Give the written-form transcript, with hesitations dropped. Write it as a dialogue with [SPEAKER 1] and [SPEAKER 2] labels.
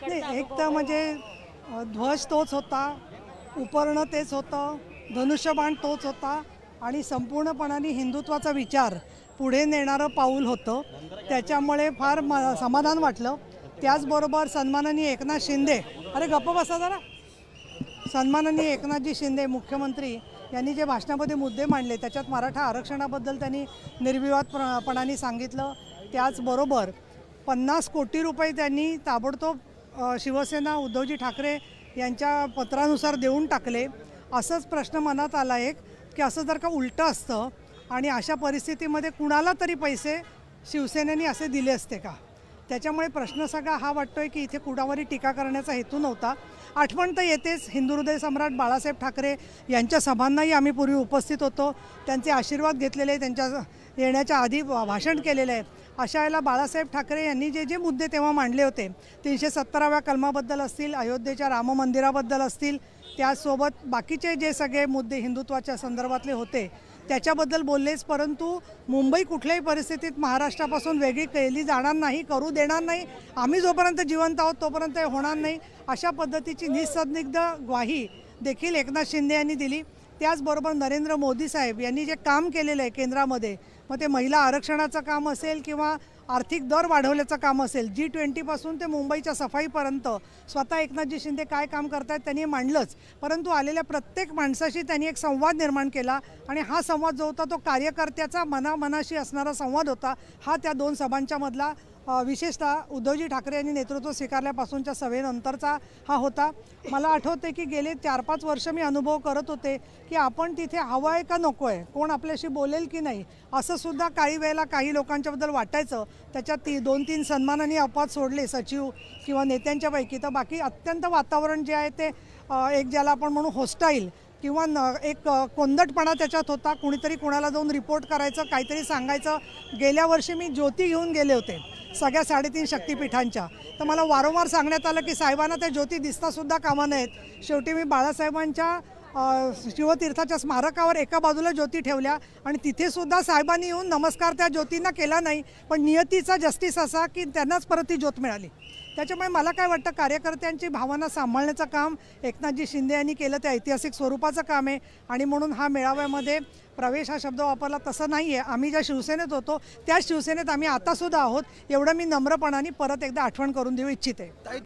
[SPEAKER 1] नाही, एक तर म्हणजे ध्वज तोच होता, उपरणं तेच होतं, धनुष्यबाण तोच होता आणि संपूर्णपणाने हिंदुत्वाचा विचार पुढे नेणारं पाऊल होतं. त्याच्यामुळे फार समाधान वाटलं. त्याचबरोबर सन्माननीय एकनाथ शिंदे, अरे गप्प बसा जरा, सन्माननीय एकनाथजी शिंदे मुख्यमंत्री यांनी जे भाषणामध्ये मुद्दे मांडले त्याच्यात मराठा आरक्षणाबद्दल त्यांनी निर्विवादपणाने सांगितलं. त्याचबरोबर 50 कोटी रुपये त्यांनी ताबडतोब शिवसेना उद्धवजी ठाकरे यांच्या पत्रानुसार देऊन टाकले. असंच प्रश्न मनात आला एक की असं जर का उलटं असतं आणि अशा परिस्थितीमध्ये कुणाला तरी पैसे शिवसेनेने असे दिले असते का. त्याच्यामुळे प्रश्न सगळा हा वाटतोय की इथे कुणावरही टीका करण्याचा हेतू नव्हता. आठवण तर येतेच हिंदू हृदय सम्राट बाळासाहेब ठाकरे यांच्या सभांनाही आम्ही पूर्वी उपस्थित होतो, त्यांचे आशीर्वाद घेतलेले, त्यांच्या येण्याच्या आधी भाषण केलेलं आहे. अशा वेळेला बाळासाहेब ठाकरे यांनी जे जे मुद्दे तेव्हा मांडले होते 370व्या कलमाबद्दल असतील, अयोध्येच्या राम मंदिराबद्दल असतील, त्यासोबत बाकीचे जे सगळे मुद्दे हिंदुत्वाच्या संदर्भातले होते त्याच्याबद्दल बोललेच. परंतु मुंबई कुठल्याही परिस्थितीत महाराष्ट्रापासून वेगळी केली जाणार नाही, करू देणार नाही, आम्ही जोपर्यंत जिवंत आहोत तोपर्यंत हे होणार नाही, अशा पद्धतीची निसंदिग्ध ग्वाही देखील एकनाथ शिंदे यांनी दिली. त्याचबरोबर नरेंद्र मोदी साहेब यांनी जे काम केलेलं आहे केंद्रामध्ये, मग ते महिला आरक्षणाचं काम असेल किंवा आर्थिक दर वाढवल्याचं काम असेल, G20पासून ते मुंबईच्या सफाईपर्यंत स्वतः एकनाथजी शिंदे काय काम करतायत त्यांनी मांडलंच. परंतु आलेल्या प्रत्येक माणसाशी त्यांनी एक संवाद निर्माण केला आणि हा संवाद जो होता तो कार्यकर्त्याचा मनामनाशी असणारा संवाद होता. हा त्या दोन सभांच्या मधला विशेषतः उद्धवजी ठाकरे यांनी नेतृत्व स्वीकारल्यापासूनच्या सभेनंतरचा हा होता. मला आठवते की गेले 4-5 वर्ष मी अनुभव करत होते की आपण तिथे हवं आहे का नको आहे, कोण आपल्याशी बोलेल की नाही, असं सुद्धा काही वेळेला काही लोकांच्याबद्दल वाटायचं. त्याच्यात 2-3 सन्माननीय अपवाद सोडले सचिव किंवा नेत्यांच्यापैकी, तर बाकी अत्यंत वातावरण जे आहे ते एक ज्याला आपण म्हणू होस्टाईल किंवा एक कोंदटपणा त्याच्यात होता. कुणीतरी कुणाला जाऊन रिपोर्ट करायचं, काहीतरी सांगायचं. गेल्या वर्षी मी ज्योती घेऊन गेले होते सगळ्या 3.5 शक्तिपीठांच्या, तर मला वारंवार सांगण्यात आलं की साहेबांना त्या ज्योती दिसतासुद्धा कामा नाहीत. शेवटी मी बाळासाहेबांच्या शिवतीर्थाच्या स्मारकावर एका बाजूला ज्योती ठेवल्या आणि तिथेसुद्धा साहेबांनी येऊन नमस्कार त्या ज्योतींना केला नाही, पण नियतीचा जस्टिस असा की त्यांनाच परत ती ज्योत मिळाली. त्याच्यामुळे मला काय वाटतं, कार्यकर्त्यांची भावना सांभाळण्याचं काम एकनाथजी शिंदे यांनी केलं, ते ऐतिहासिक स्वरूपाचं काम आहे. आणि म्हणून हा मेळाव्यामध्ये प्रवेश हा शब्द वापरला तसं नाही आहे. आम्ही ज्या शिवसेनेत होतो त्याच शिवसेनेत आम्ही आतासुद्धा आहोत, एवढं मी नम्रपणाने परत एकदा आठवण करून देऊ इच्छिते.